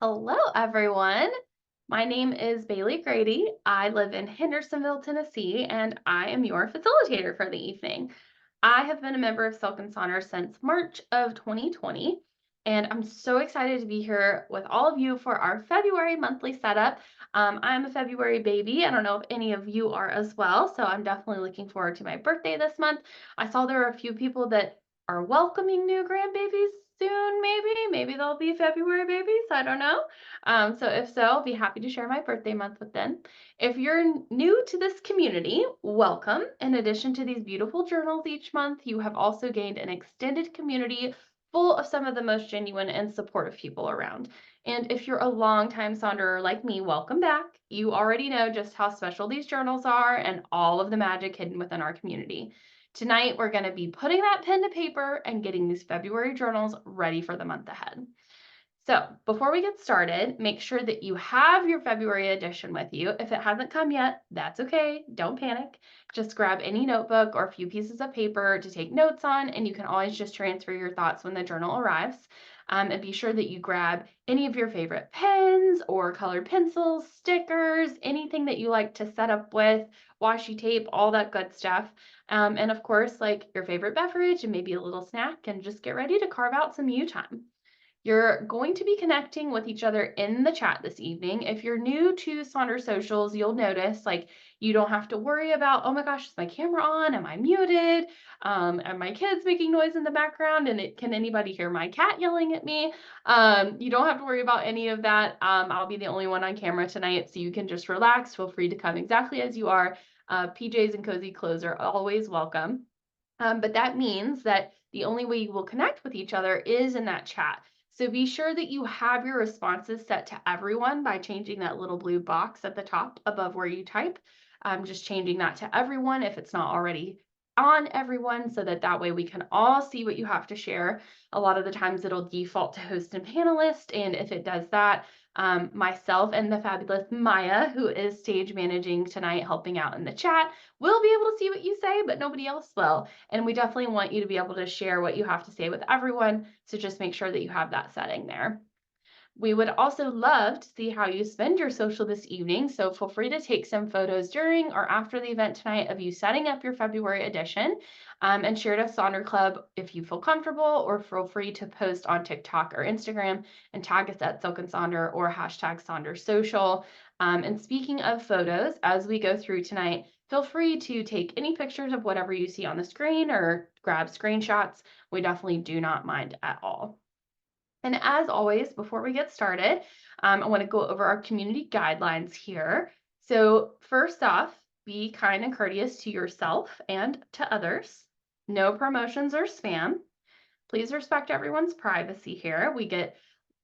Hello, everyone. My name is Bailey Grady. I live in Hendersonville, Tennessee, and I am your facilitator for the evening. I have been a member of Silk and Sonder since March of 2020, and I'm so excited to be here with all of you for our February monthly setup. I'm a February baby. I don't know if any of you are as well, so I'm definitely looking forward to my birthday this month. I saw there are a few people that are welcoming new grandbabies soon, maybe they'll be February babies. I don't know. So if so, I'll be happy to share my birthday month with them. If you're new to this community, welcome. In addition to these beautiful journals each month, you have also gained an extended community full of some of the most genuine and supportive people around. And if you're a longtime Sonderer like me, welcome back. You already know just how special these journals are and all of the magic hidden within our community. Tonight, we're going to be putting that pen to paper and getting these February journals ready for the month ahead. So before we get started, make sure that you have your February edition with you. If it hasn't come yet, that's okay. Don't panic. Just grab any notebook or a few pieces of paper to take notes on, and you can always just transfer your thoughts when the journal arrives. And be sure that you grab any of your favorite pens or colored pencils, stickers, anything that you like to set up with, washi tape, all that good stuff. And of course, like your favorite beverage and maybe a little snack, and just get ready to carve out some you time. You're going to be connecting with each other in the chat this evening. If you're new to Sonder Socials, you'll notice like you don't have to worry about, oh my gosh, is my camera on? Am I muted? Are my kids making noise in the background? And can anybody hear my cat yelling at me? You don't have to worry about any of that. I'll be the only one on camera tonight, so you can just relax. Feel free to come exactly as you are. PJs and cozy clothes are always welcome. But that means that the only way you will connect with each other is in that chat. So be sure that you have your responses set to everyone by changing that little blue box at the top above where you type. Just changing that to everyone if it's not already on everyone, so that way we can all see what you have to share. A lot of the times it'll default to host and panelist, and if it does that, myself and the fabulous Maya, who is stage managing tonight, helping out in the chat, will be able to see what you say, but nobody else will. And we definitely want you to be able to share what you have to say with everyone. So just make sure that you have that setting there. We would also love to see how you spend your social this evening, so feel free to take some photos during or after the event tonight of you setting up your February edition, and share it at Sonder Club if you feel comfortable, or feel free to post on TikTok or Instagram and tag us at Silk and Sonder or hashtag Sonder Social. And speaking of photos, as we go through tonight, feel free to take any pictures of whatever you see on the screen or grab screenshots. We definitely do not mind at all. And as always, before we get started, I want to go over our community guidelines here. So first off, be kind and courteous to yourself and to others. No promotions or spam. Please respect everyone's privacy here. We get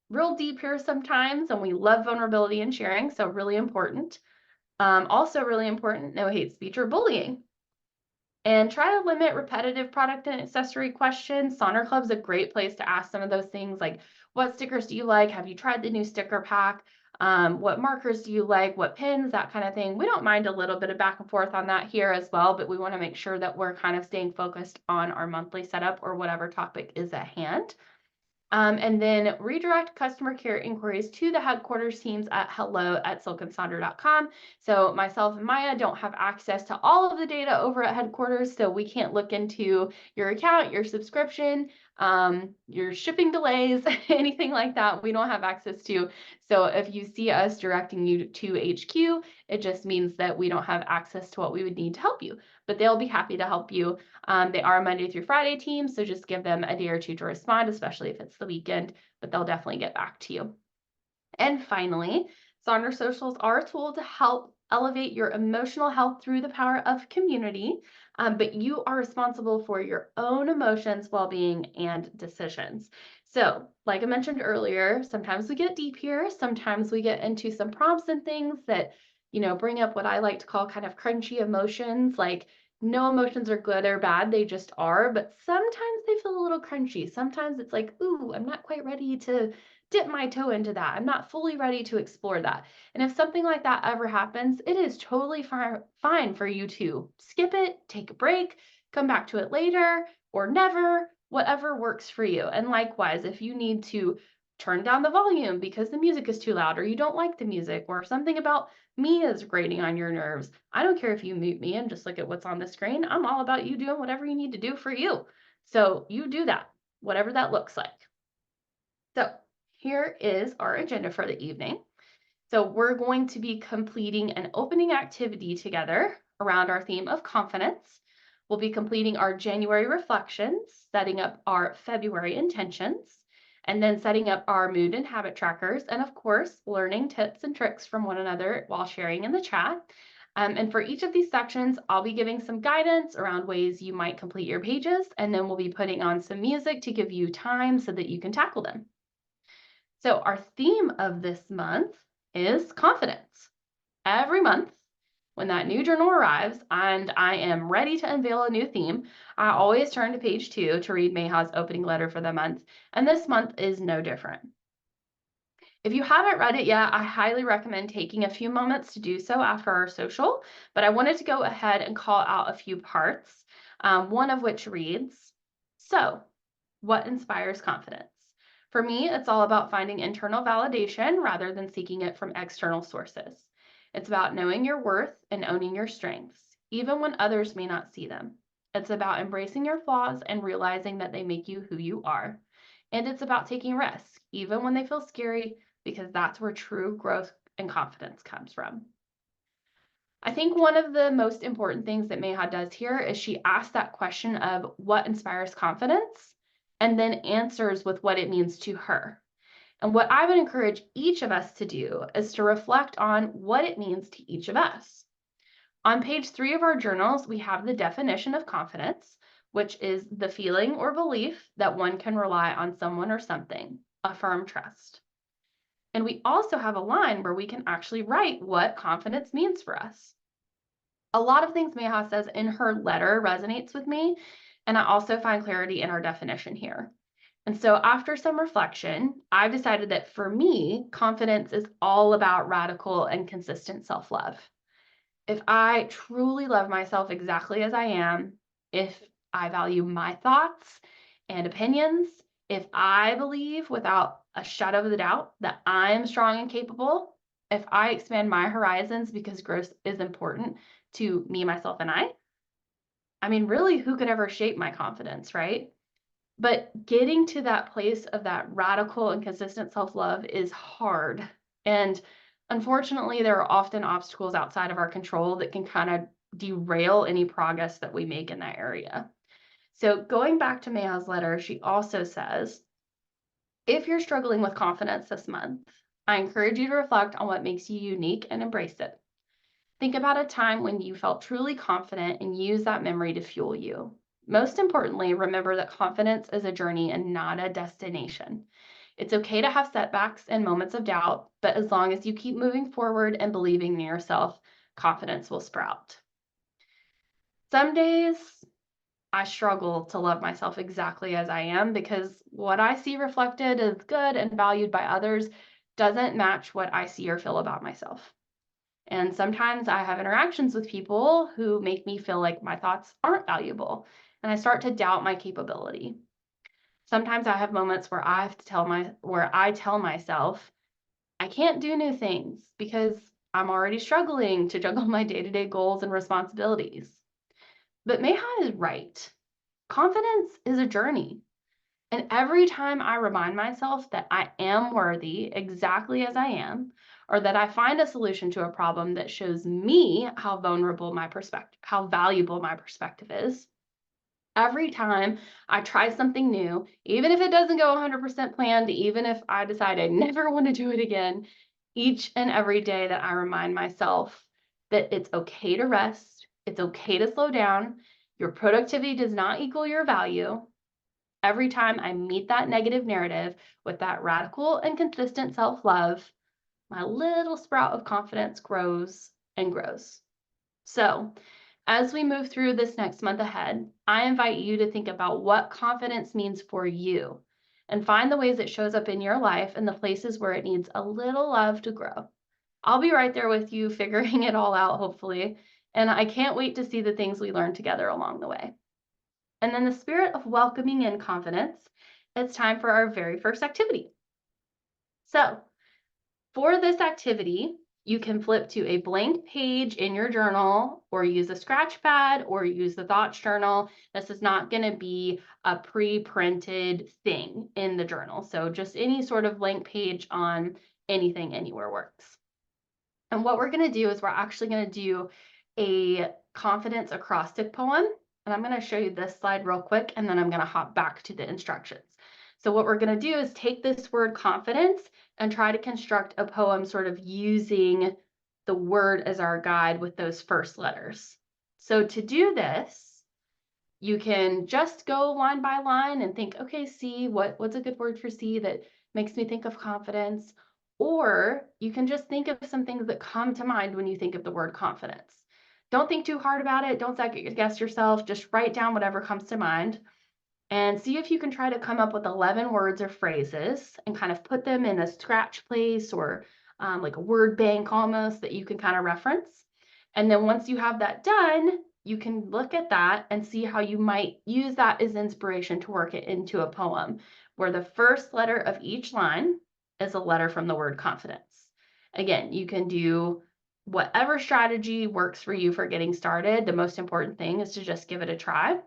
real deep here sometimes, and we love vulnerability and sharing, so really important. Also really important, no hate speech or bullying. And try to limit repetitive product and accessory questions. Sonder Club's a great place to ask some of those things like, what stickers do you like? Have you tried the new sticker pack? What markers do you like? What pins? That kind of thing. We don't mind a little bit of back and forth on that here as well, but we want to make sure that we're kind of staying focused on our monthly setup or whatever topic is at hand. And then redirect customer care inquiries to the headquarters teams at hello@silkandsonder.com. So myself and Maya don't have access to all of the data over at headquarters, so we can't look into your account, your subscription, your shipping delays, anything like that. We don't have access to. So if you see us directing you to HQ, it just means that we don't have access to what we would need to help you, but they'll be happy to help you. They are a Monday through Friday team, so just give them a day or two to respond, especially if it's the weekend, but they'll definitely get back to you. And finally, Sonder Socials are a tool to help elevate your emotional health through the power of community, but you are responsible for your own emotions, well-being, and decisions. So, like I mentioned earlier, sometimes we get deep here, sometimes we get into some prompts and things that, bring up what I like to call kind of crunchy emotions, like no emotions are good or bad, they just are, but sometimes they feel a little crunchy. Sometimes it's like, ooh, I'm not quite ready to dip my toe into that. I'm not fully ready to explore that. And if something like that ever happens, it is totally fine for you to skip it, take a break, come back to it later, or never, whatever works for you. And likewise, if you need to turn down the volume because the music is too loud or you don't like the music or something about me is grating on your nerves. I don't care if you mute me and just look at what's on the screen. I'm all about you doing whatever you need to do for you. So you do that, whatever that looks like. So here is our agenda for the evening. So we're going to be completing an opening activity together around our theme of confidence. We'll be completing our January reflections, setting up our February intentions, and then setting up our mood and habit trackers, and of course, learning tips and tricks from one another while sharing in the chat. And for each of these sections, I'll be giving some guidance around ways you might complete your pages, and then we'll be putting on some music to give you time so that you can tackle them. So our theme of this month is confidence. Every month, when that new journal arrives and I am ready to unveil a new theme, I always turn to page 2 to read Mayha's opening letter for the month, and this month is no different. If you haven't read it yet, I highly recommend taking a few moments to do so after our social, but I wanted to go ahead and call out a few parts, one of which reads, "So, what inspires confidence?" For me, it's all about finding internal validation rather than seeking it from external sources. It's about knowing your worth and owning your strengths, even when others may not see them. It's about embracing your flaws and realizing that they make you who you are. And it's about taking risks, even when they feel scary, because that's where true growth and confidence comes from. I think one of the most important things that Mayha does here is she asks that question of what inspires confidence and then answers with what it means to her. And what I would encourage each of us to do is to reflect on what it means to each of us. On page 3 of our journals, we have the definition of confidence, which is the feeling or belief that one can rely on someone or something, a firm trust. And we also have a line where we can actually write what confidence means for us. A lot of things Mayha says in her letter resonates with me, and I also find clarity in our definition here. And so after some reflection, I've decided that for me, confidence is all about radical and consistent self-love. If I truly love myself exactly as I am, if I value my thoughts and opinions, if I believe without a shadow of a doubt that I'm strong and capable, if I expand my horizons because growth is important to me, myself, and I mean, really, who could ever shape my confidence, right? But getting to that place of that radical and consistent self-love is hard. And unfortunately, there are often obstacles outside of our control that can kind of derail any progress that we make in that area. So going back to Mayha's letter, she also says, if you're struggling with confidence this month, I encourage you to reflect on what makes you unique and embrace it. Think about a time when you felt truly confident and use that memory to fuel you. Most importantly, remember that confidence is a journey and not a destination. It's okay to have setbacks and moments of doubt, but as long as you keep moving forward and believing in yourself, confidence will sprout. Some days I struggle to love myself exactly as I am because what I see reflected as good and valued by others doesn't match what I see or feel about myself. And sometimes I have interactions with people who make me feel like my thoughts aren't valuable, and I start to doubt my capability. Sometimes I have moments where I tell myself I can't do new things because I'm already struggling to juggle my day-to-day goals and responsibilities. But Mayha is right. Confidence is a journey. And every time I remind myself that I am worthy exactly as I am, or that I find a solution to a problem that shows me how how valuable my perspective is, every time I try something new, even if it doesn't go 100% planned, even if I decide I never want to do it again, each and every day that I remind myself that it's okay to rest, it's okay to slow down, your productivity does not equal your value. Every time I meet that negative narrative with that radical and consistent self-love, my little sprout of confidence grows and grows. So, as we move through this next month ahead, I invite you to think about what confidence means for you and find the ways it shows up in your life and the places where it needs a little love to grow. I'll be right there with you figuring it all out, hopefully, and I can't wait to see the things we learn together along the way. And in the spirit of welcoming in confidence, it's time for our very first activity. So for this activity, you can flip to a blank page in your journal or use a scratch pad or use the thoughts journal. This is not going to be a pre-printed thing in the journal. So just any sort of blank page on anything anywhere works. And what we're going to do is we're actually going to do a confidence acrostic poem. And I'm going to show you this slide real quick, and then I'm going to hop back to the instructions. So what we're going to do is take this word confidence and try to construct a poem sort of using the word as our guide with those first letters. So to do this, you can just go line by line and think, okay, C, what's a good word for C that makes me think of confidence? Or you can just think of some things that come to mind when you think of the word confidence. Don't think too hard about it. Don't second guess yourself. Just write down whatever comes to mind and see if you can try to come up with 11 words or phrases and kind of put them in a scratch place or like a word bank almost that you can kind of reference. And then once you have that done, you can look at that and see how you might use that as inspiration to work it into a poem where the first letter of each line is a letter from the word confidence. Again, you can do whatever strategy works for you for getting started. The most important thing is to just give it a try.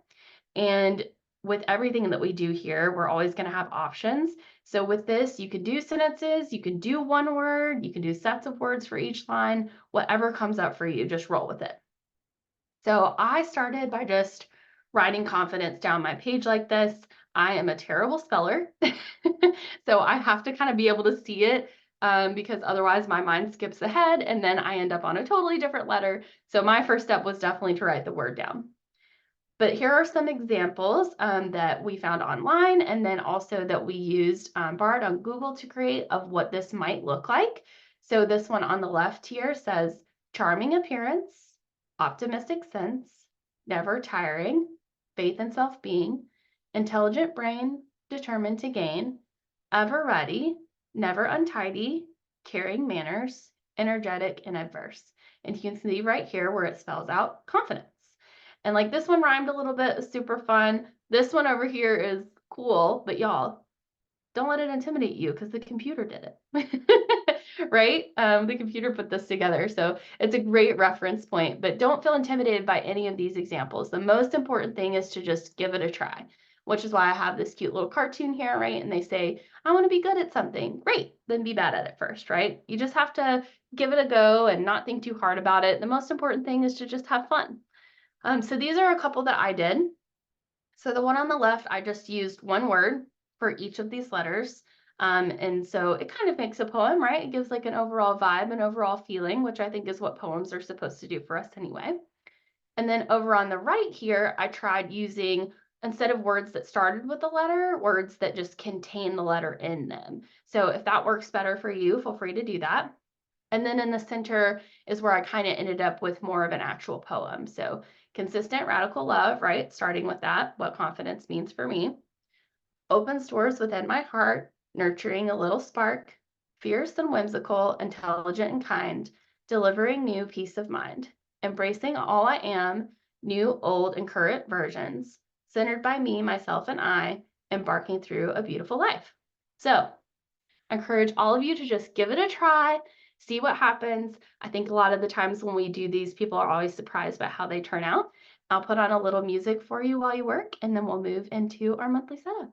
And with everything that we do here, we're always going to have options. So with this, you can do sentences, you can do one word, you can do sets of words for each line, whatever comes up for you, just roll with it. So I started by just writing confidence down my page like this. I am a terrible speller, so I have to kind of be able to see it because otherwise my mind skips ahead and then I end up on a totally different letter. So my first step was definitely to write the word down. But here are some examples that we found online and then also that we used borrowed on Google to create of what this might look like. So this one on the left here says charming appearance, optimistic sense, never tiring, faith in self-being, intelligent brain, determined to gain, ever ready, never untidy, caring manners, energetic and adverse. And you can see right here where it spells out confidence. And like this one rhymed a little bit, super fun. This one over here is cool, but y'all, don't let it intimidate you because the computer did it, right? The computer put this together. So it's a great reference point, but don't feel intimidated by any of these examples. The most important thing is to just give it a try, which is why I have this cute little cartoon here, right? And they say, I want to be good at something. Great, then be bad at it first, right? You just have to give it a go and not think too hard about it. The most important thing is to just have fun. So these are a couple that I did. So the one on the left, I just used one word for each of these letters. And so it kind of makes a poem, right? It gives like an overall vibe, an overall feeling, which I think is what poems are supposed to do for us anyway. And then over on the right here, I tried using, instead of words that started with a letter, words that just contain the letter in them. So if that works better for you, feel free to do that. And then in the center is where I kind of ended up with more of an actual poem. So consistent radical love, right? Starting with that, what confidence means for me. Opens doors within my heart, nurturing a little spark. Fierce and whimsical, intelligent and kind, delivering new peace of mind. Embracing all I am, new, old, and current versions. Centered by me, myself, and I, embarking through a beautiful life. So I encourage all of you to just give it a try. See what happens. I think a lot of the times when we do these, people are always surprised by how they turn out. I'll put on a little music for you while you work, and then we'll move into our monthly setup.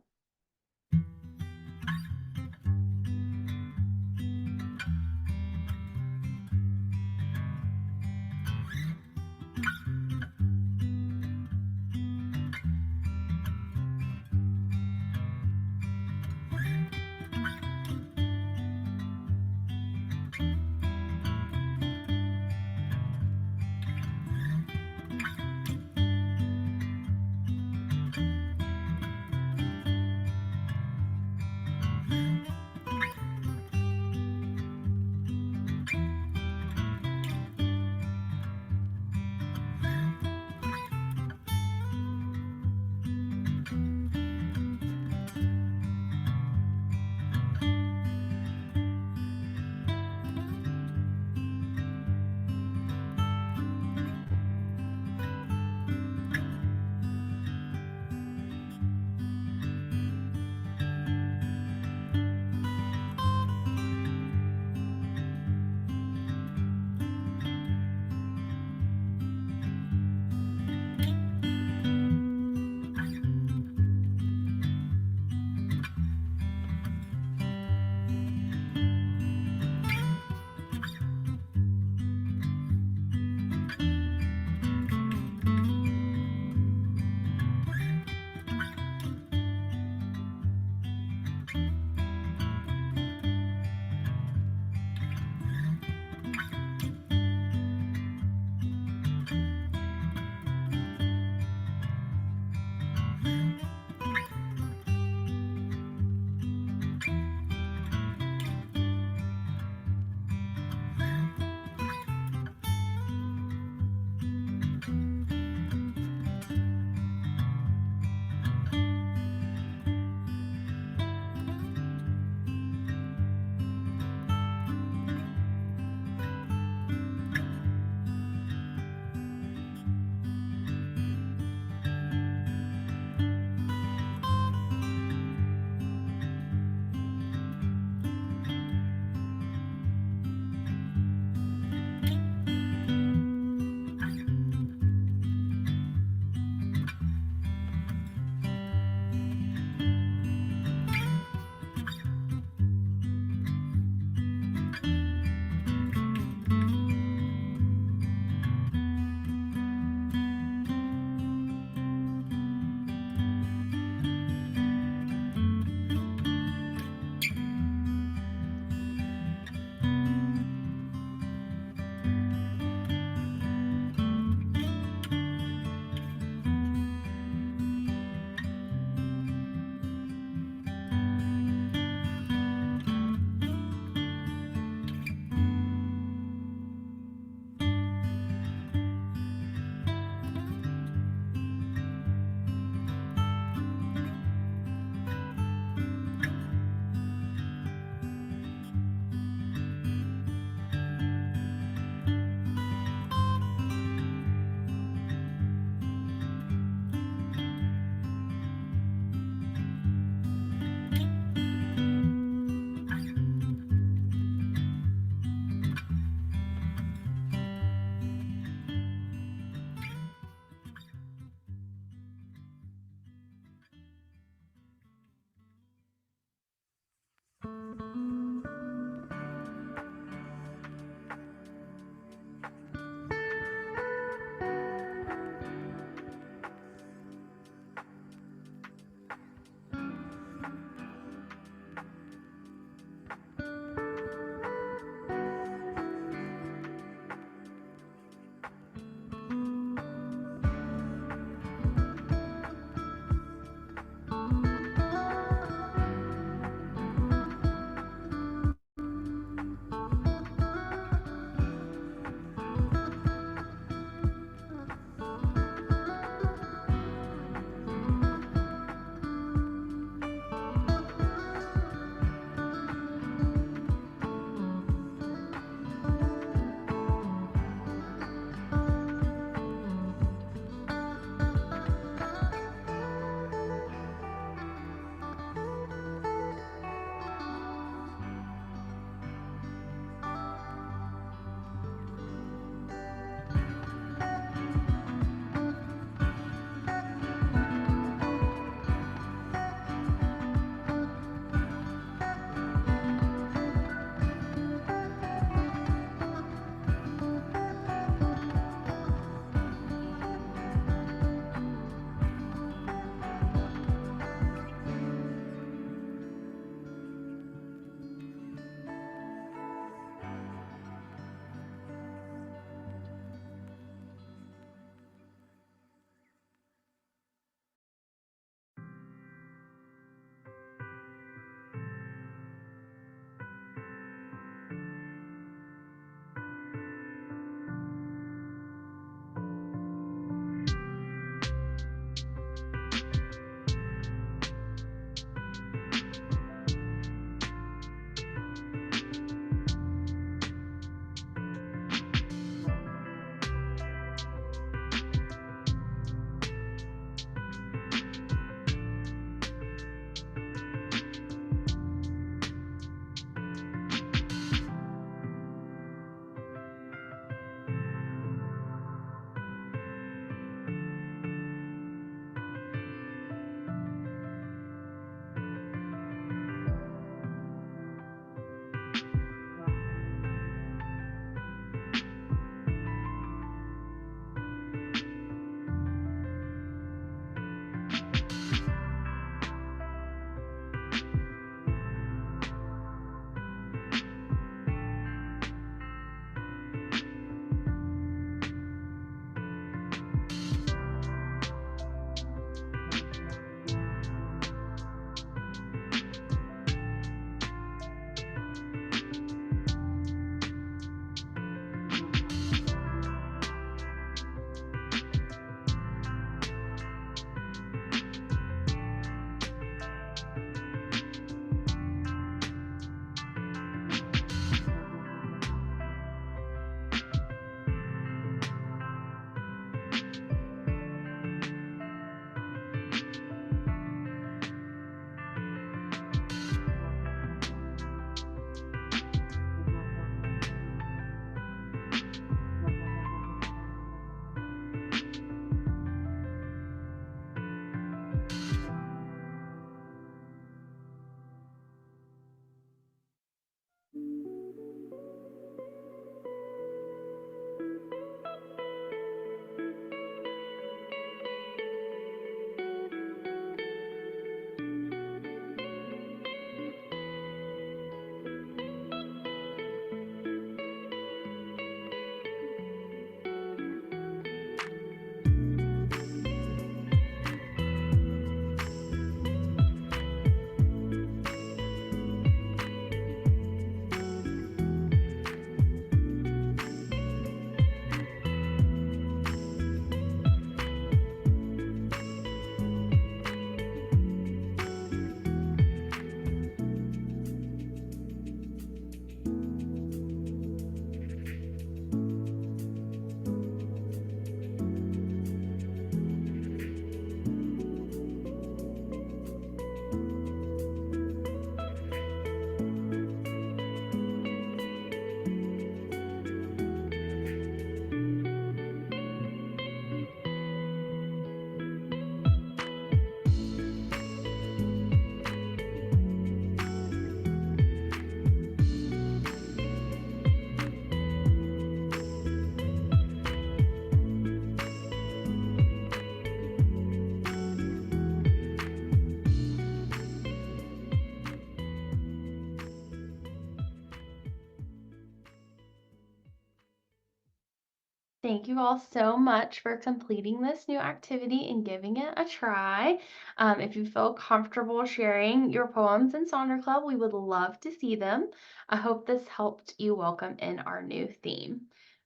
Thank you all so much for completing this new activity and giving it a try. If you feel comfortable sharing your poems in Sonder Club, we would love to see them. I hope this helped you welcome in our new theme.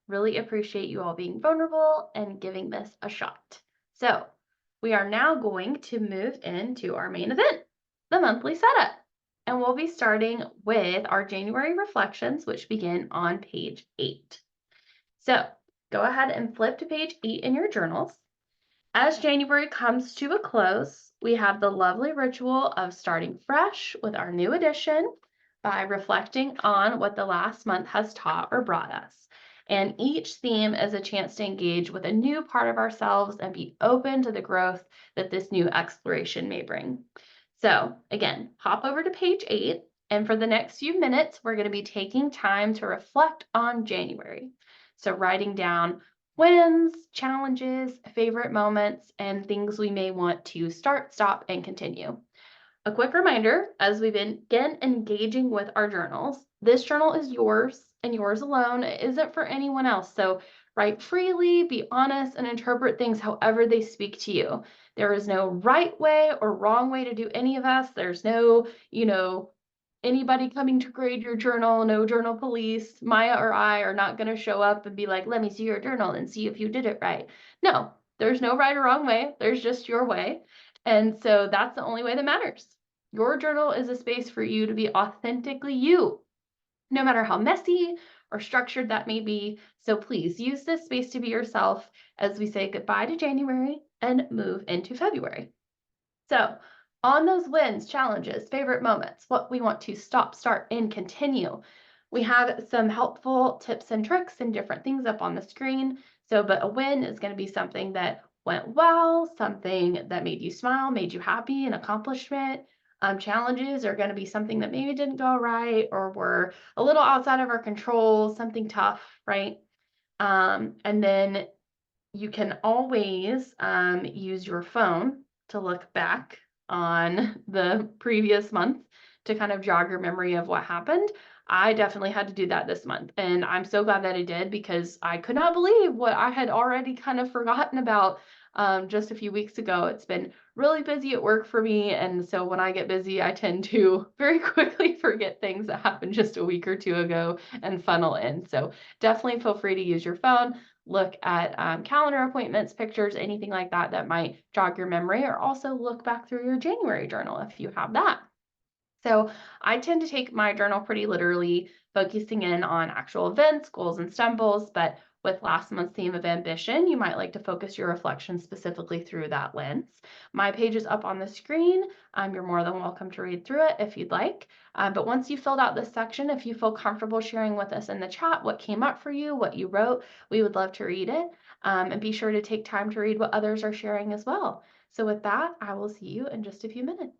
Really appreciate you all being vulnerable and giving this a shot. So, we are now going to move into our main event, the monthly setup. And we'll be starting with our January reflections, which begin on page 8. So go ahead and flip to page 8 in your journals. As January comes to a close, we have the lovely ritual of starting fresh with our new edition by reflecting on what the last month has taught or brought us. And each theme is a chance to engage with a new part of ourselves and be open to the growth that this new exploration may bring. So, again, hop over to page 8, and for the next few minutes, we're going to be taking time to reflect on January. So, writing down wins, challenges, favorite moments, and things we may want to start, stop, and continue. A quick reminder as we begin engaging with our journals, this journal is yours and yours alone. It isn't for anyone else. So write freely, be honest, and interpret things however they speak to you. There is no right way or wrong way to do any of us. There's no, anybody coming to grade your journal, no journal police. Maya or I are not going to show up and be like, let me see your journal and see if you did it right. No, there's no right or wrong way. There's just your way. And so that's the only way that matters. Your journal is a space for you to be authentically you, no matter how messy or structured that may be. So please use this space to be yourself as we say goodbye to January and move into February. So, on those wins, challenges, favorite moments, what we want to stop, start, and continue, we have some helpful tips and tricks and different things up on the screen. So, but a win is going to be something that went well, something that made you smile, made you happy, an accomplishment. Challenges are going to be something that maybe didn't go right or were a little outside of our control, something tough, right? And then you can always use your phone to look back on the previous month to kind of jog your memory of what happened. I definitely had to do that this month, and I'm so glad that I did because I could not believe what I had already kind of forgotten about just a few weeks ago. It's been really busy at work for me, and so when I get busy, I tend to very quickly forget things that happened just a week or two ago and funnel in. So definitely feel free to use your phone, look at calendar appointments, pictures, anything like that that might jog your memory, or also look back through your January journal if you have that. So I tend to take my journal pretty literally, focusing in on actual events, goals, and stumbles. But with last month's theme of ambition, you might like to focus your reflection specifically through that lens. My page is up on the screen. You're more than welcome to read through it if you'd like. But once you filled out this section, if you feel comfortable sharing with us in the chat what came up for you, what you wrote, we would love to read it. And be sure to take time to read what others are sharing as well. So with that, I will see you in just a few minutes.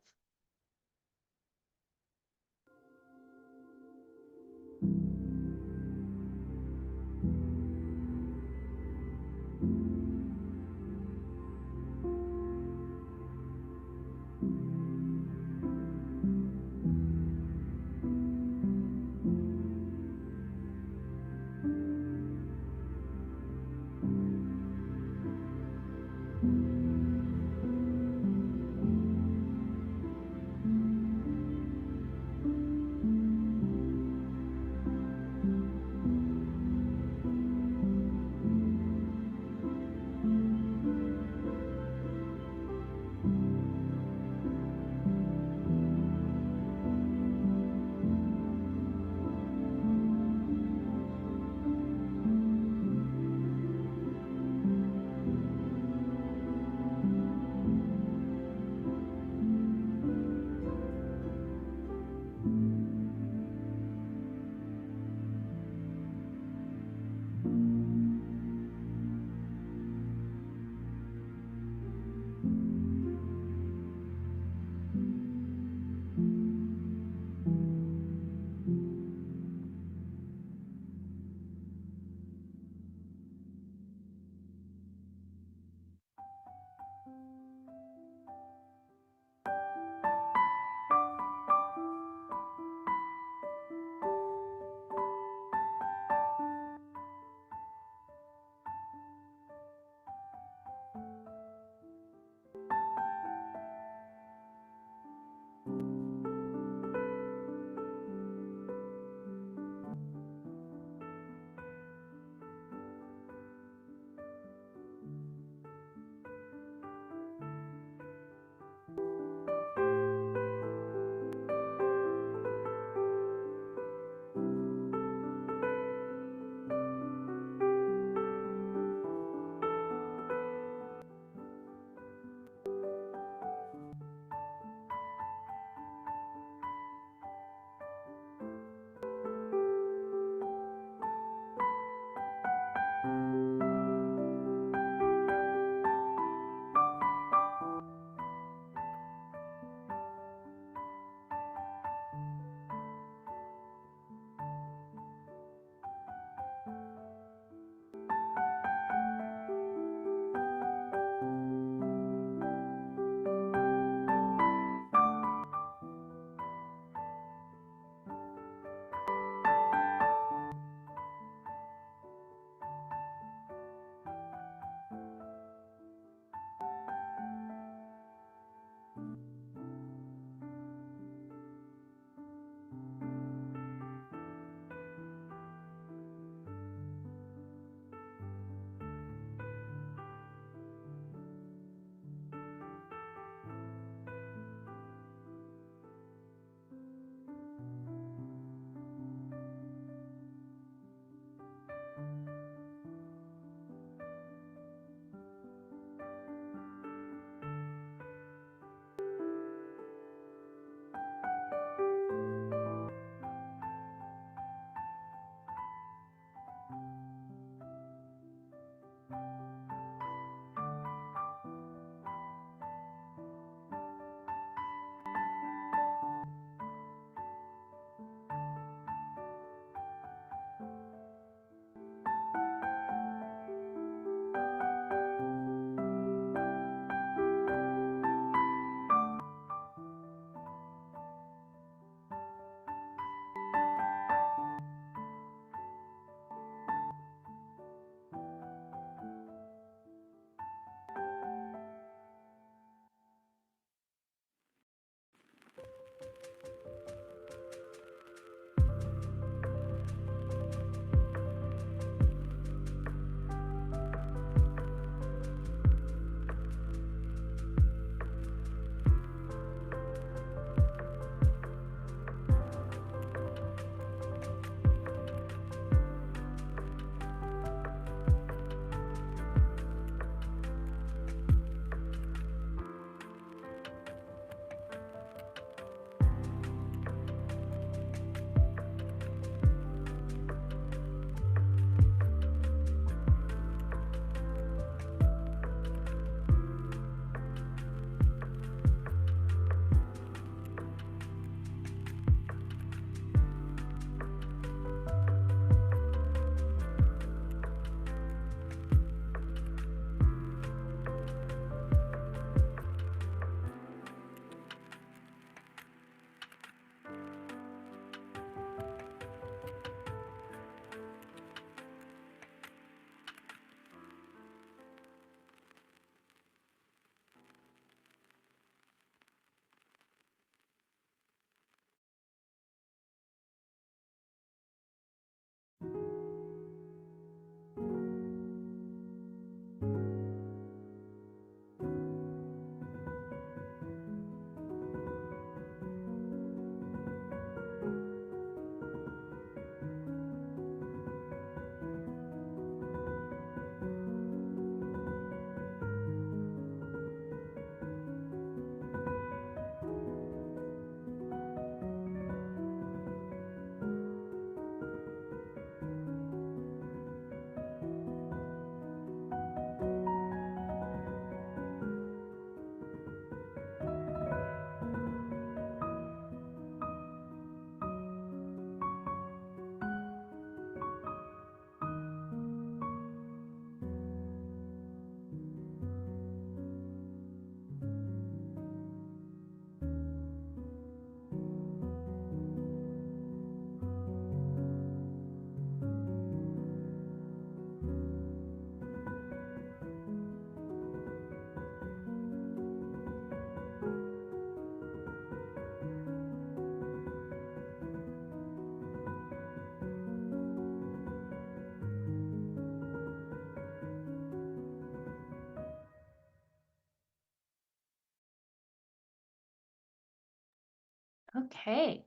Okay,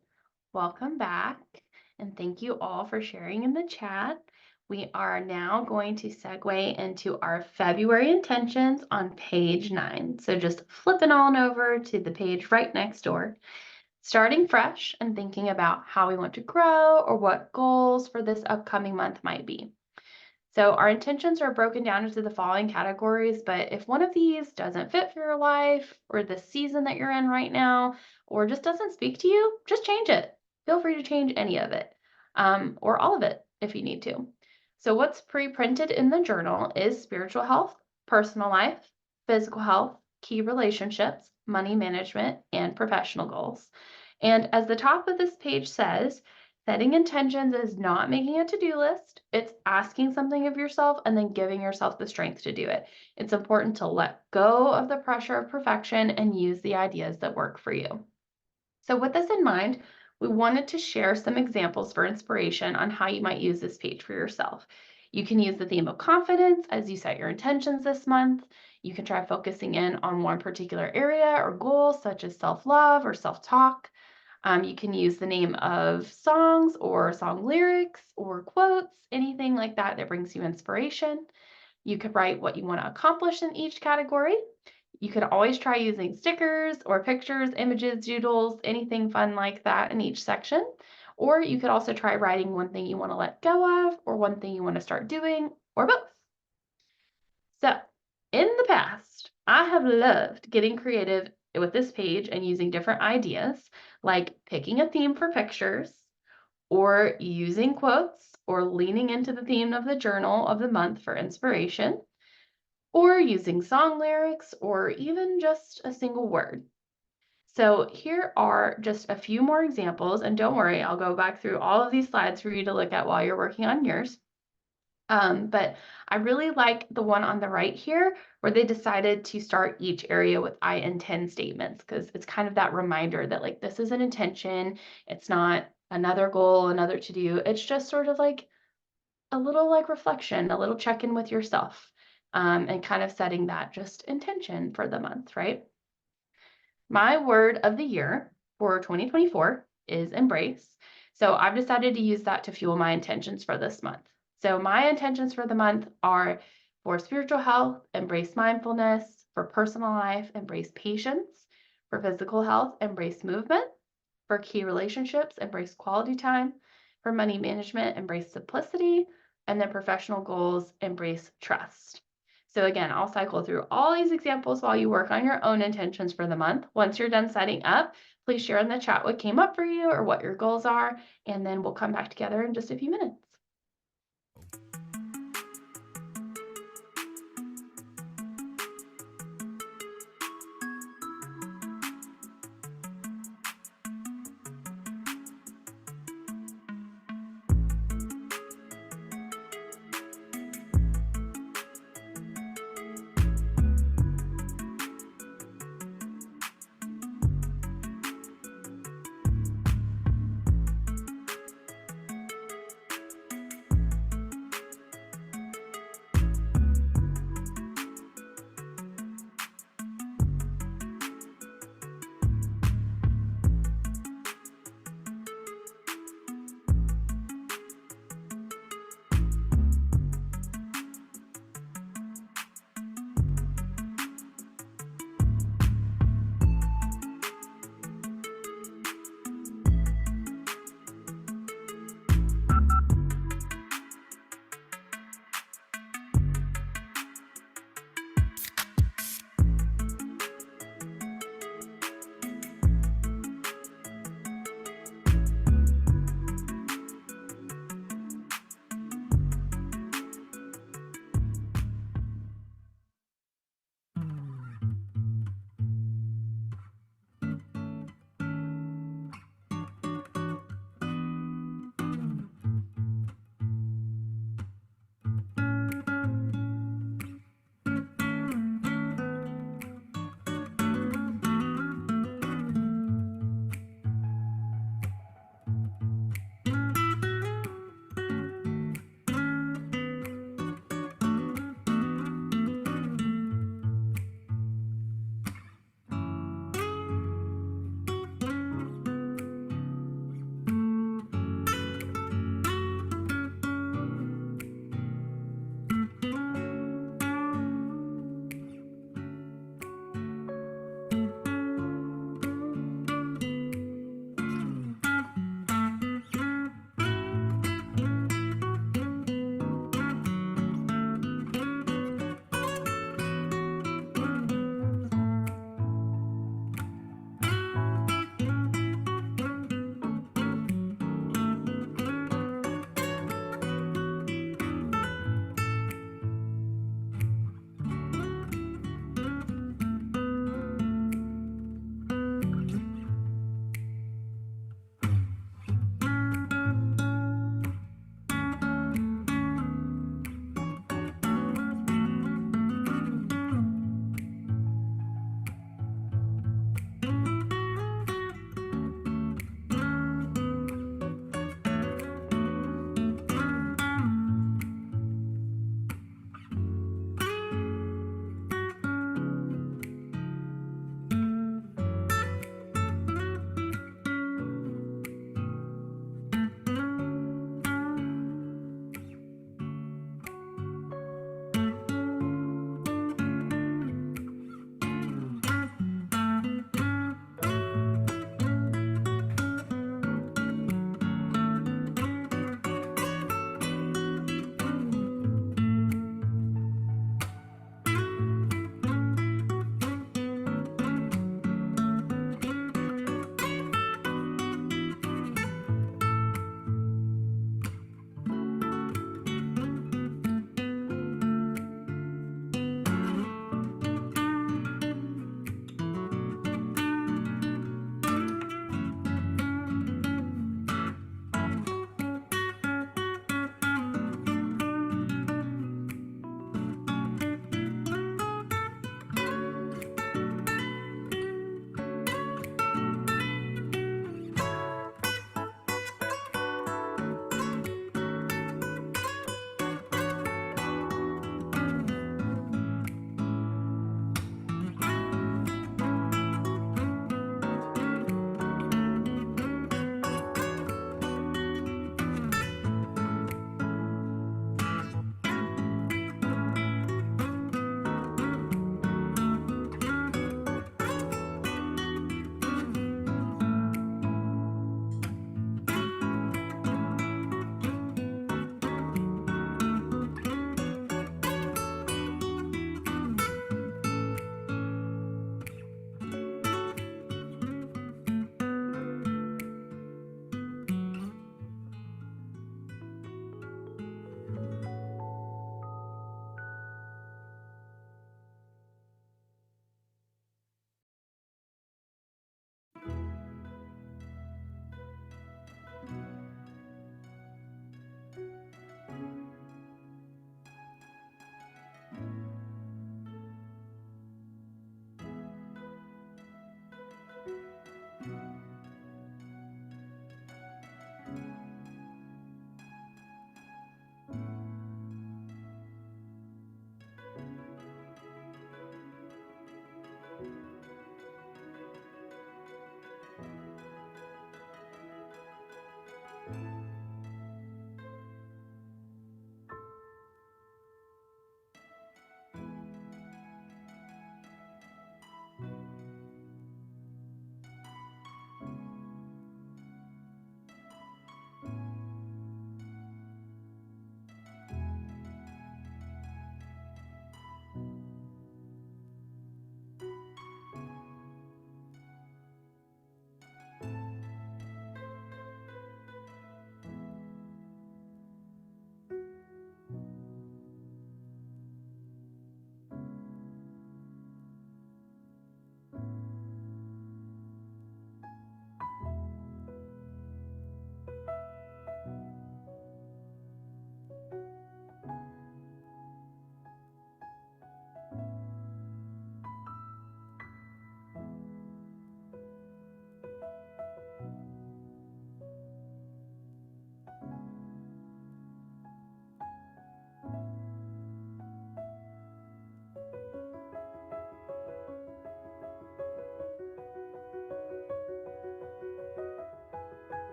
welcome back, and thank you all for sharing in the chat. We are now going to segue into our February intentions on page 9. So just flipping on over to the page right next door, starting fresh and thinking about how we want to grow or what goals for this upcoming month might be. So our intentions are broken down into the following categories, but if one of these doesn't fit for your life or the season that you're in right now, or just doesn't speak to you, just change it. Feel free to change any of it, or all of it if you need to. So what's pre-printed in the journal is spiritual health, personal life, physical health, key relationships, money management, and professional goals. And as the top of this page says, setting intentions is not making a to-do list. It's asking something of yourself and then giving yourself the strength to do it. It's important to let go of the pressure of perfection and use the ideas that work for you. So with this in mind, we wanted to share some examples for inspiration on how you might use this page for yourself. You can use the theme of confidence as you set your intentions this month. You can try focusing in on one particular area or goal, such as self-love or self-talk. You can use the name of songs or song lyrics or quotes, anything like that that brings you inspiration. You could write what you want to accomplish in each category. You could always try using stickers or pictures, images, doodles, anything fun like that in each section. Or you could also try writing one thing you want to let go of or one thing you want to start doing or both. So, in the past, I have loved getting creative with this page and using different ideas, like picking a theme for pictures, or using quotes, or leaning into the theme of the journal of the month for inspiration, or using song lyrics, or even just a single word. So here are just a few more examples, and don't worry, I'll go back through all of these slides for you to look at while you're working on yours. But I really like the one on the right here where they decided to start each area with I intend statements because it's kind of that reminder that like this is an intention. It's not another goal, another to do. It's just sort of like a little like reflection, a little check in with yourself, and kind of setting that just intention for the month, right? My word of the year for 2024 is embrace. So I've decided to use that to fuel my intentions for this month. So my intentions for the month are for spiritual health, embrace mindfulness, for personal life, embrace patience, for physical health, embrace movement, for key relationships, embrace quality time, for money management, embrace simplicity, and then professional goals, embrace trust. So again, I'll cycle through all these examples while you work on your own intentions for the month. Once you're done setting up, please share in the chat what came up for you or what your goals are, and then we'll come back together in just a few minutes.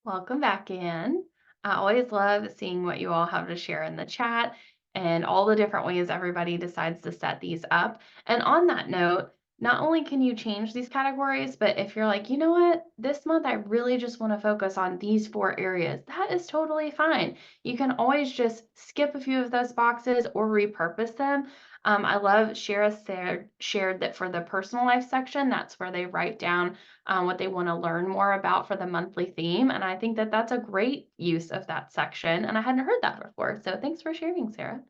Welcome back in. I always love seeing what you all have to share in the chat and all the different ways everybody decides to set these up. And on that note, not only can you change these categories, but if you're like, you know what, this month I really just want to focus on these four areas, that is totally fine. You can always just skip a few of those boxes or repurpose them. I love shared that for the personal life section, that's where they write down what they want to learn more about for the monthly theme. And I think that that's a great use of that section. And I hadn't heard that before. So thanks for sharing, Sarah.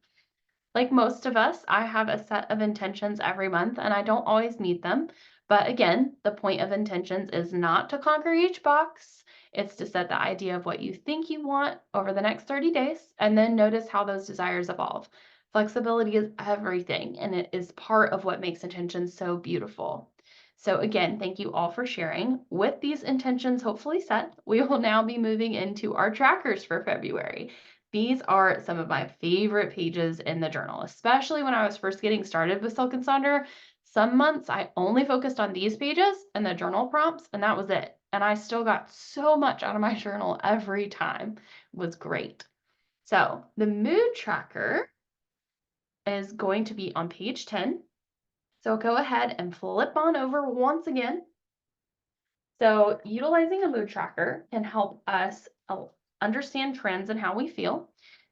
Like most of us, I have a set of intentions every month and I don't always meet them. But again, the point of intentions is not to conquer each box. It's to set the idea of what you think you want over the next 30 days and then notice how those desires evolve. Flexibility is everything and it is part of what makes intentions so beautiful. So again, thank you all for sharing. With these intentions hopefully set, we will now be moving into our trackers for February. These are some of my favorite pages in the journal, especially when I was first getting started with Silk and Sonder. Some months I only focused on these pages and the journal prompts, and that was it. And I still got so much out of my journal every time. It was great. So the mood tracker is going to be on page 10. So go ahead and flip on over once again. So utilizing a mood tracker can help us understand trends and how we feel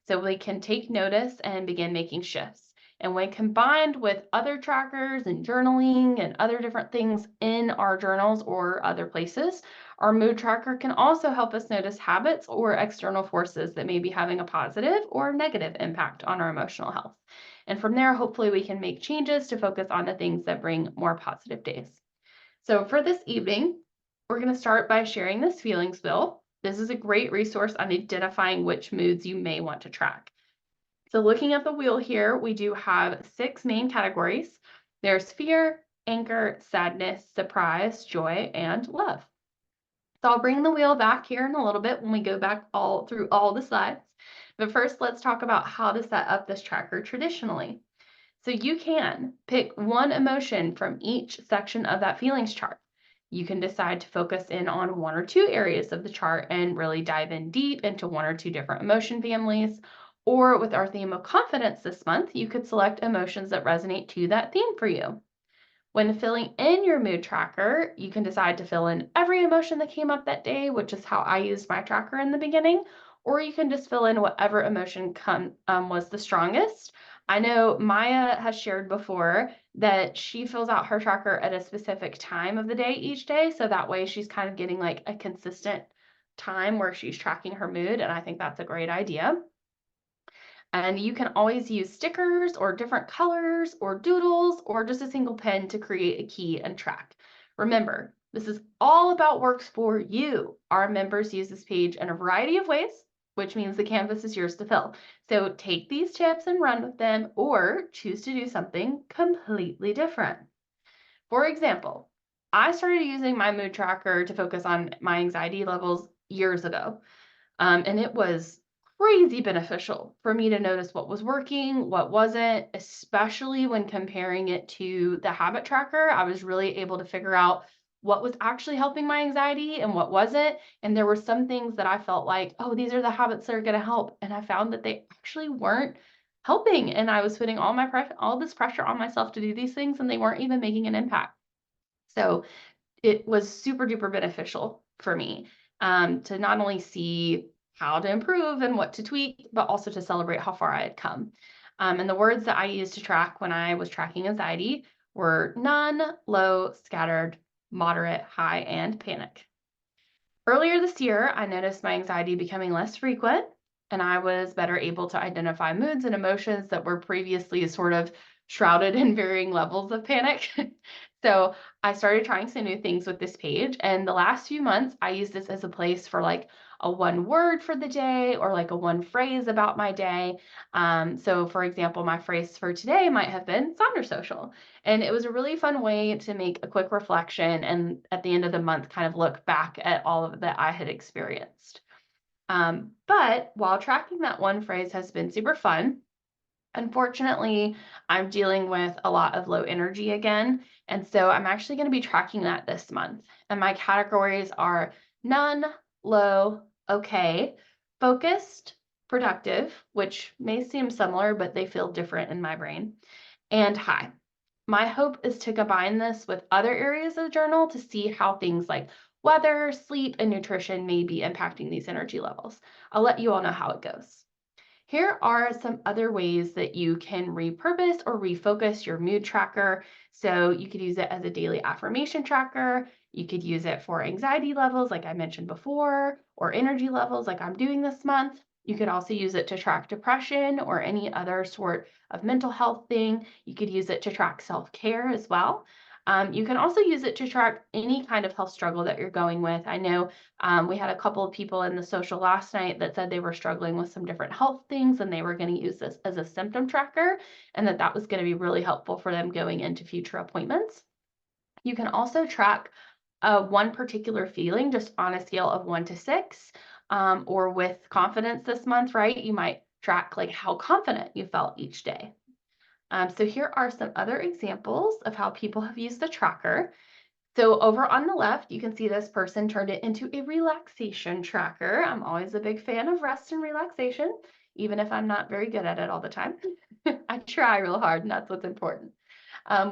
so we can take notice and begin making shifts. And when combined with other trackers and journaling and other different things in our journals or other places, our mood tracker can also help us notice habits or external forces that may be having a positive or negative impact on our emotional health. And from there, hopefully we can make changes to focus on the things that bring more positive days. So for this evening, we're going to start by sharing this feelings wheel. This is a great resource on identifying which moods you may want to track. So looking at the wheel here, we do have 6 main categories. There's fear, anger, sadness, surprise, joy, and love. So I'll bring the wheel back here in a little bit when we go back all through all the slides. But first, let's talk about how to set up this tracker traditionally. So you can pick one emotion from each section of that feelings chart. You can decide to focus in on one or two areas of the chart and really dive in deep into one or two different emotion families. Or with our theme of confidence this month, you could select emotions that resonate to that theme for you. When filling in your mood tracker, you can decide to fill in every emotion that came up that day, which is how I used my tracker in the beginning, or you can just fill in whatever emotion was the strongest. I know Maya has shared before that she fills out her tracker at a specific time of the day each day, so that way she's kind of getting like a consistent time where she's tracking her mood, and I think that's a great idea. And you can always use stickers or different colors or doodles or just a single pen to create a key and track. Remember, this is all about works for you. Our members use this page in a variety of ways, which means the canvas is yours to fill. So take these tips and run with them or choose to do something completely different. For example, I started using my mood tracker to focus on my anxiety levels years ago. And it was crazy beneficial for me to notice what was working, what wasn't, especially when comparing it to the habit tracker. I was really able to figure out what was actually helping my anxiety and what wasn't. And there were some things that I felt like, oh, these are the habits that are going to help. And I found that they actually weren't helping. And I was putting all this pressure on myself to do these things, and they weren't even making an impact. So it was super duper beneficial for me to not only see how to improve and what to tweak, but also to celebrate how far I had come. And the words that I used to track when I was tracking anxiety were none, low, scattered, moderate, high, and panic. Earlier this year, I noticed my anxiety becoming less frequent, and I was better able to identify moods and emotions that were previously sort of shrouded in varying levels of panic. So I started trying some new things with this page, and the last few months, I used this as a place for like a one word for the day or like a one phrase about my day. So for example, my phrase for today might have been Sonder Social. And it was a really fun way to make a quick reflection and at the end of the month kind of look back at all of that I had experienced. But while tracking that one phrase has been super fun, unfortunately, I'm dealing with a lot of low energy again. And so I'm actually going to be tracking that this month. And my categories are none, low, Okay, focused, productive, which may seem similar, but they feel different in my brain, and high. My hope is to combine this with other areas of the journal to see how things like weather, sleep, and nutrition may be impacting these energy levels. I'll let you all know how it goes. Here are some other ways that you can repurpose or refocus your mood tracker. So you could use it as a daily affirmation tracker. You could use it for anxiety levels, like I mentioned before, or energy levels, like I'm doing this month. You could also use it to track depression or any other sort of mental health thing. You could use it to track self care as well. You can also use it to track any kind of health struggle that you're going with. I know we had a couple of people in the social last night that said they were struggling with some different health things and they were going to use this as a symptom tracker and that was going to be really helpful for them going into future appointments. You can also track one particular feeling just on a scale of 1 to 6, or with confidence this month, right? You might track like how confident you felt each day. So here are some other examples of how people have used the tracker. So over on the left, you can see this person turned it into a relaxation tracker. I'm always a big fan of rest and relaxation, even if I'm not very good at it all the time. I try real hard, and that's what's important.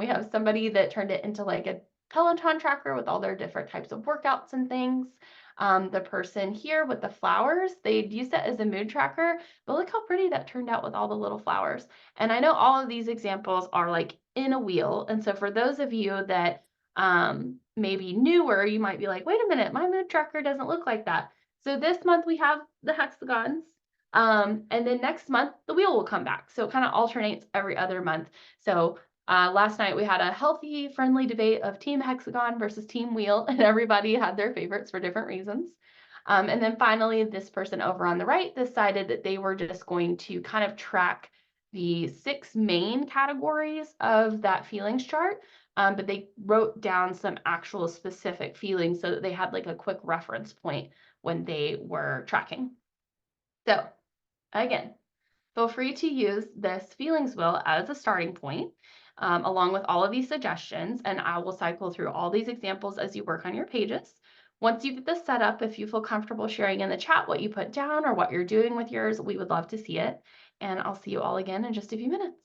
We have somebody that turned it into like a Peloton tracker with all their different types of workouts and things. The person here with the flowers, they used it as a mood tracker, but look how pretty that turned out with all the little flowers. And I know all of these examples are like in a wheel. And so for those of you that maybe newer, you might be like, wait a minute, my mood tracker doesn't look like that. So this month we have the hexagons. And then next month the wheel will come back. So it kind of alternates every other month. So last night we had a healthy, friendly debate of Team Hexagon versus Team Wheel, and everybody had their favorites for different reasons. And then finally, this person over on the right decided that they were just going to kind of track the 6 main categories of that feelings chart, but they wrote down some actual specific feelings so that they had like a quick reference point when they were tracking. So again, feel free to use this feelings wheel as a starting point, along with all of these suggestions, and I will cycle through all these examples as you work on your pages. Once you get this set up, if you feel comfortable sharing in the chat what you put down or what you're doing with yours, we would love to see it. And I'll see you all again in just a few minutes.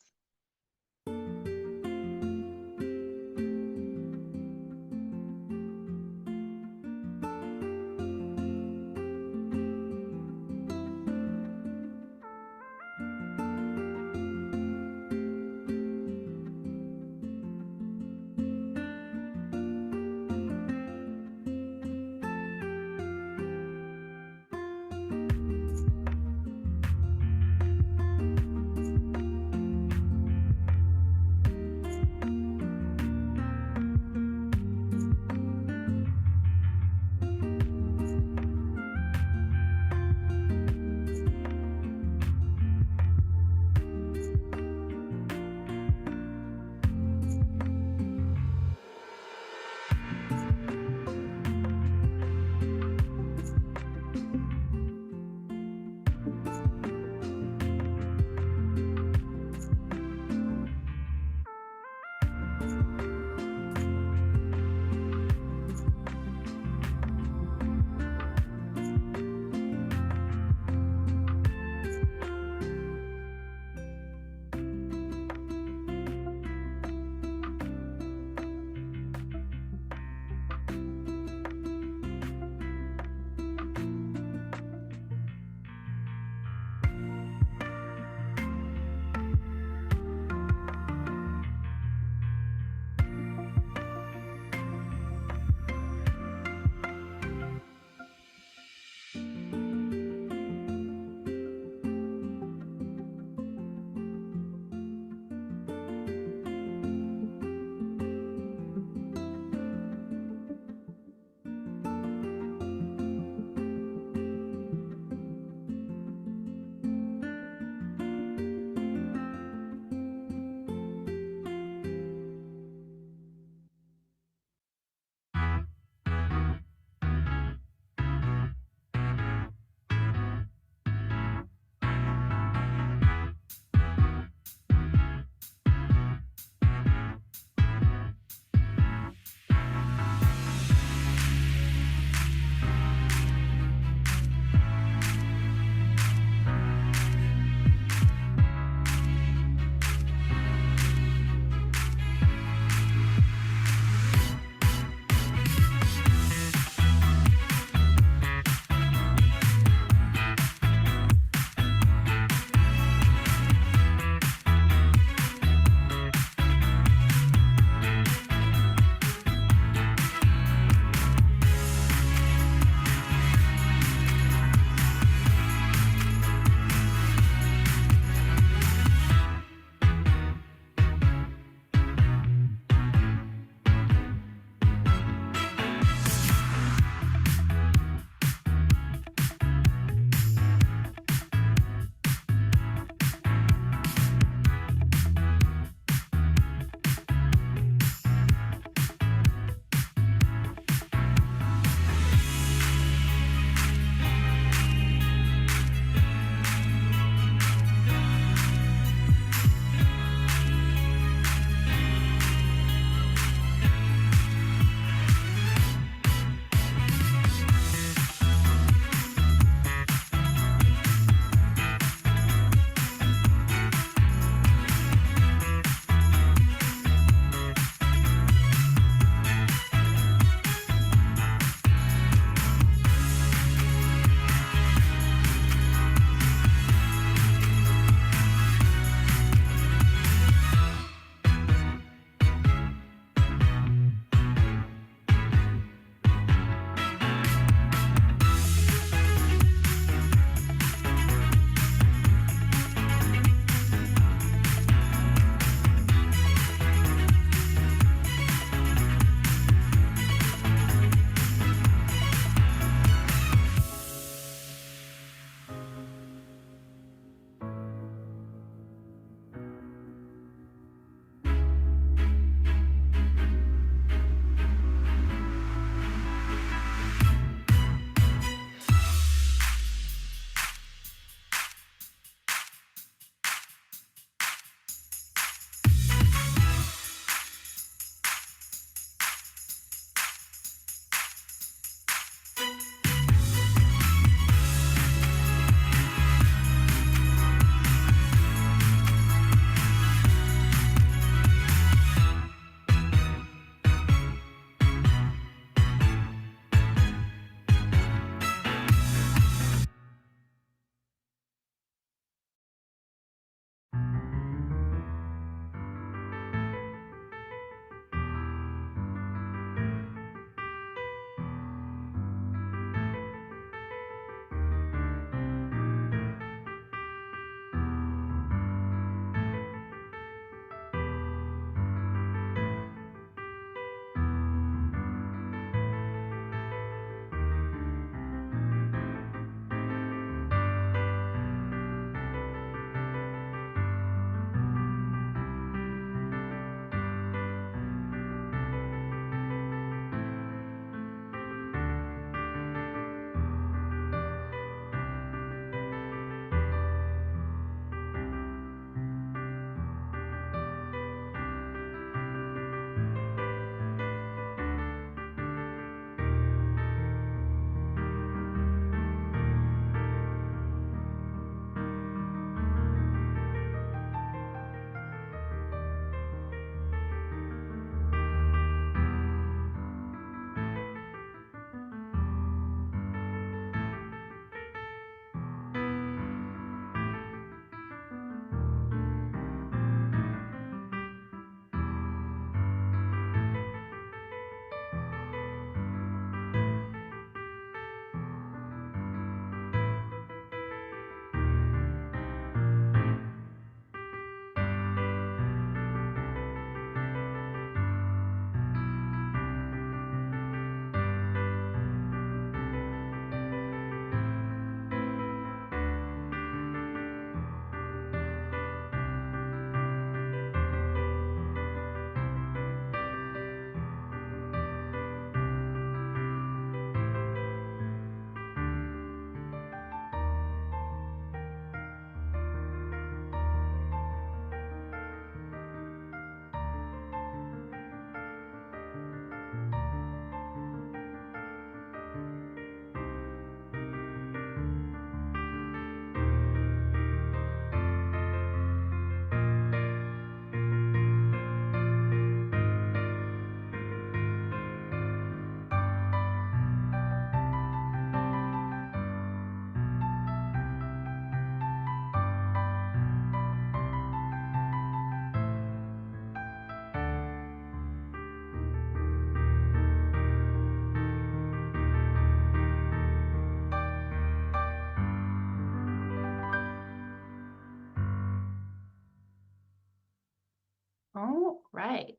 right.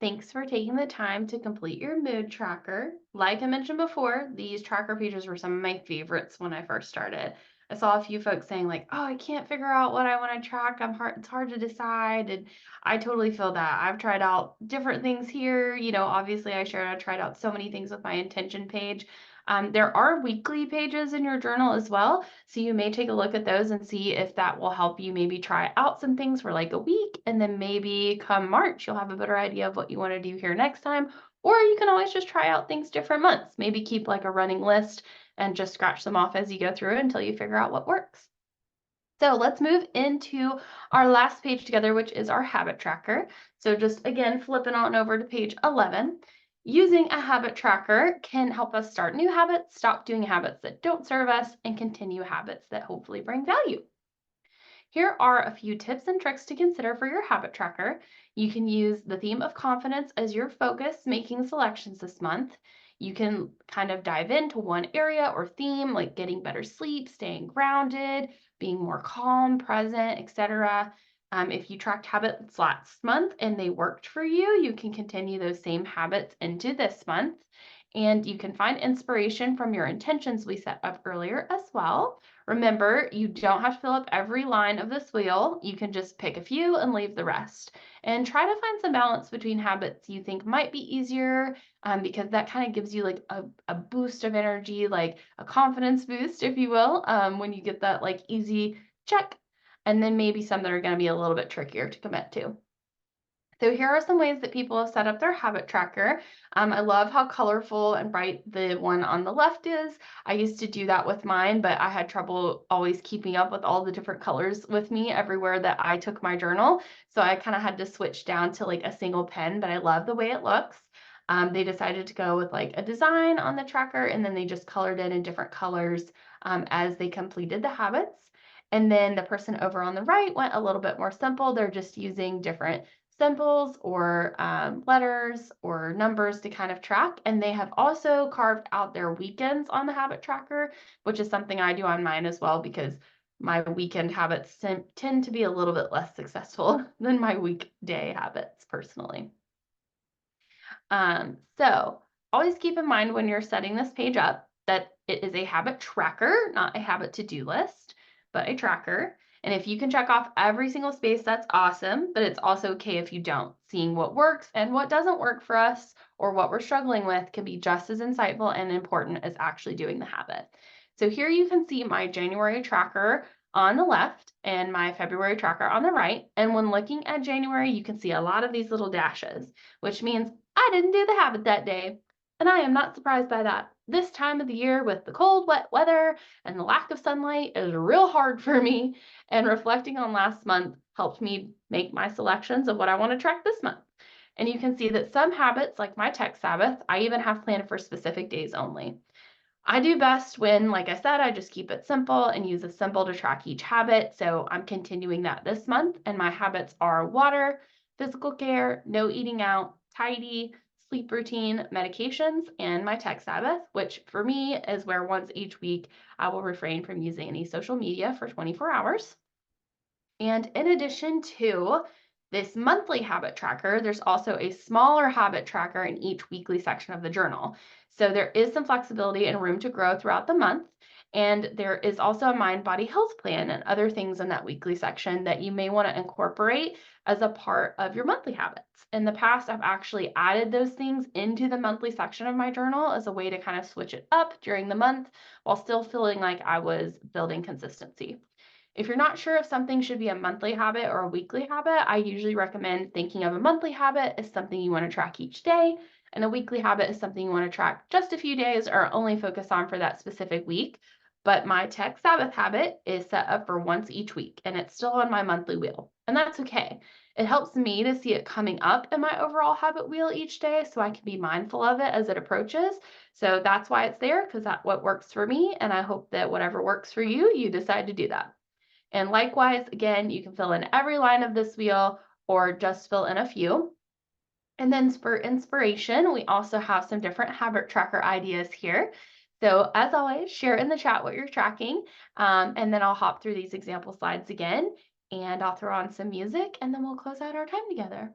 Thanks for taking the time to complete your mood tracker. Like I mentioned before, these tracker pages were some of my favorites when I first started. I saw a few folks saying like, "Oh, I can't figure out what I want to track. It's hard to decide." And I totally feel that. I've tried out different things here. Obviously I shared I tried out so many things with my intention page. There are weekly pages in your journal as well. So you may take a look at those and see if that will help you maybe try out some things for like a week. And then maybe come March, you'll have a better idea of what you want to do here next time. Or you can always just try out things different months. Maybe keep like a running list and just scratch them off as you go through until you figure out what works. So let's move into our last page together, which is our habit tracker. So just again, flipping on over to page 11. Using a habit tracker can help us start new habits, stop doing habits that don't serve us, and continue habits that hopefully bring value. Here are a few tips and tricks to consider for your habit tracker. You can use the theme of confidence as your focus making selections this month. You can kind of dive into one area or theme like getting better sleep, staying grounded, being more calm, present, etc. If you tracked habits last month and they worked for you, you can continue those same habits into this month. And you can find inspiration from your intentions we set up earlier as well. Remember, you don't have to fill up every line of this wheel. You can just pick a few and leave the rest. And try to find some balance between habits you think might be easier, because that kind of gives you like a boost of energy, like a confidence boost, if you will, when you get that like easy check. And then maybe some that are going to be a little bit trickier to commit to. So here are some ways that people have set up their habit tracker. I love how colorful and bright the one on the left is. I used to do that with mine, but I had trouble always keeping up with all the different colors with me everywhere that I took my journal. So I kind of had to switch down to like a single pen, but I love the way it looks. They decided to go with like a design on the tracker, and then they just colored it in different colors as they completed the habits. And then the person over on the right went a little bit more simple. They're just using different symbols or letters or numbers to kind of track. And they have also carved out their weekends on the habit tracker, which is something I do on mine as well, because my weekend habits tend to be a little bit less successful than my weekday habits personally. So always keep in mind when you're setting this page up that it is a habit tracker, not a habit to-do list, but a tracker. And if you can check off every single space, that's awesome, but it's also okay if you don't. Seeing what works and what doesn't work for us or what we're struggling with can be just as insightful and important as actually doing the habit. So here you can see my January tracker on the left and my February tracker on the right. And when looking at January, you can see a lot of these little dashes, which means I didn't do the habit that day. And I am not surprised by that. This time of the year with the cold, wet weather and the lack of sunlight is real hard for me. And reflecting on last month helped me make my selections of what I want to track this month. And you can see that some habits, like my tech Sabbath, I even have planned for specific days only. I do best when, like I said, I just keep it simple and use a symbol to track each habit. So I'm continuing that this month, and my habits are water, physical care, no eating out, tidy, sleep routine, medications, and my tech Sabbath, which for me is where once each week I will refrain from using any social media for 24 hours. And in addition to this monthly habit tracker, there's also a smaller habit tracker in each weekly section of the journal. So there is some flexibility and room to grow throughout the month. And there is also a mind body health plan and other things in that weekly section that you may want to incorporate as a part of your monthly habits. In the past, I've actually added those things into the monthly section of my journal as a way to kind of switch it up during the month while still feeling like I was building consistency. If you're not sure if something should be a monthly habit or a weekly habit, I usually recommend thinking of a monthly habit as something you want to track each day, and a weekly habit is something you want to track just a few days or only focus on for that specific week. But my tech Sabbath habit is set up for once each week, and it's still on my monthly wheel, and that's okay. It helps me to see it coming up in my overall habit wheel each day so I can be mindful of it as it approaches. So that's why it's there, because that's what works for me, and I hope that whatever works for you, you decide to do that. And likewise, again, you can fill in every line of this wheel or just fill in a few. And then for inspiration, we also have some different habit tracker ideas here. So as always, share in the chat what you're tracking, and then I'll hop through these example slides again. and I'll throw on some music and then we'll close out our time together.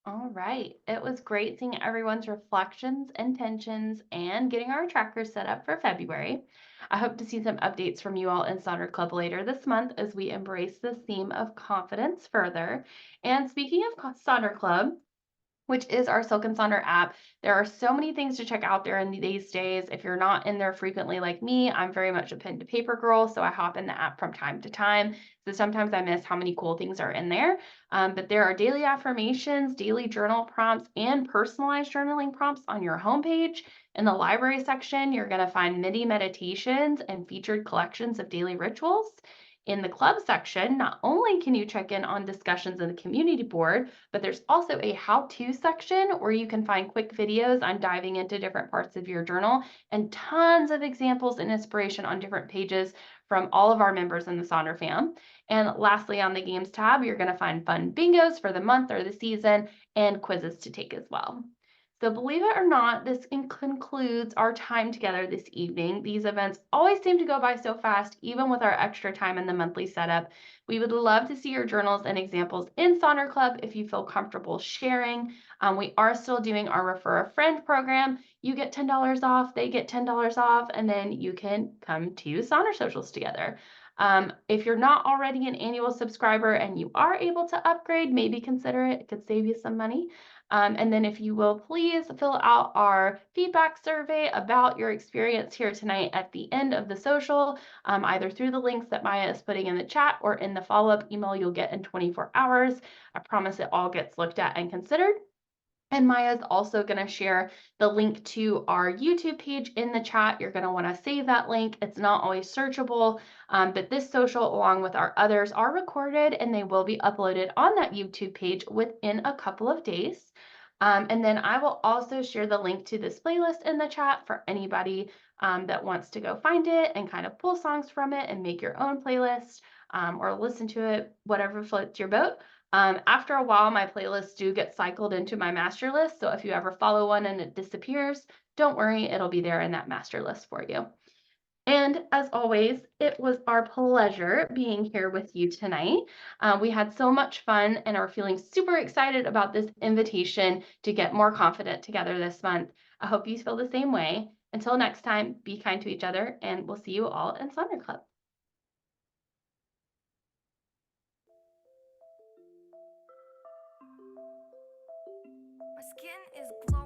All right. It was great seeing everyone's reflections, intentions, and getting our trackers set up for February. I hope to see some updates from you all in Sonder Club later this month as we embrace this theme of confidence further. And speaking of Sonder Club, which is our Silk and Sonder app. There are so many things to check out there in these days. If you're not in there frequently like me, I'm very much a pen to paper girl, so I hop in the app from time to time. So sometimes I miss how many cool things are in there. But there are daily affirmations, daily journal prompts, and personalized journaling prompts on your homepage. In the library section, you're going to find mini meditations and featured collections of daily rituals. In the club section, not only can you check in on discussions in the community board, but there's also a how-to section where you can find quick videos on diving into different parts of your journal and tons of examples and inspiration on different pages from all of our members in the Sonder fam. And lastly, on the games tab, you're going to find fun bingos for the month or the season and quizzes to take as well. So believe it or not, this concludes our time together this evening. These events always seem to go by so fast, even with our extra time in the monthly setup. We would love to see your journals and examples in Sonder Club if you feel comfortable sharing. We are still doing our Refer a Friend program. You get $10 off, they get $10 off, and then you can come to Sonder Socials together. If you're not already an annual subscriber and you are able to upgrade, maybe consider it. It could save you some money. And then if you will please fill out our feedback survey about your experience here tonight at the end of the social, either through the links that Maya is putting in the chat or in the follow-up email you'll get in 24 hours. I promise it all gets looked at and considered. And Maya's also going to share the link to our YouTube page in the chat. You're going to want to save that link. It's not always searchable, but this social, along with our others, are recorded and they will be uploaded on that YouTube page within a couple of days. And then I will also share the link to this playlist in the chat for anybody that wants to go find it and kind of pull songs from it and make your own playlist or listen to it, whatever floats your boat. After a while, my playlists do get cycled into my master list. So if you ever follow one and it disappears, don't worry, it'll be there in that master list for you. And as always, it was our pleasure being here with you tonight. We had so much fun and are feeling super excited about this invitation to get more confident together this month. I hope you feel the same way. Until next time, be kind to each other, and we'll see you all in Sonder Club. My skin is glowing.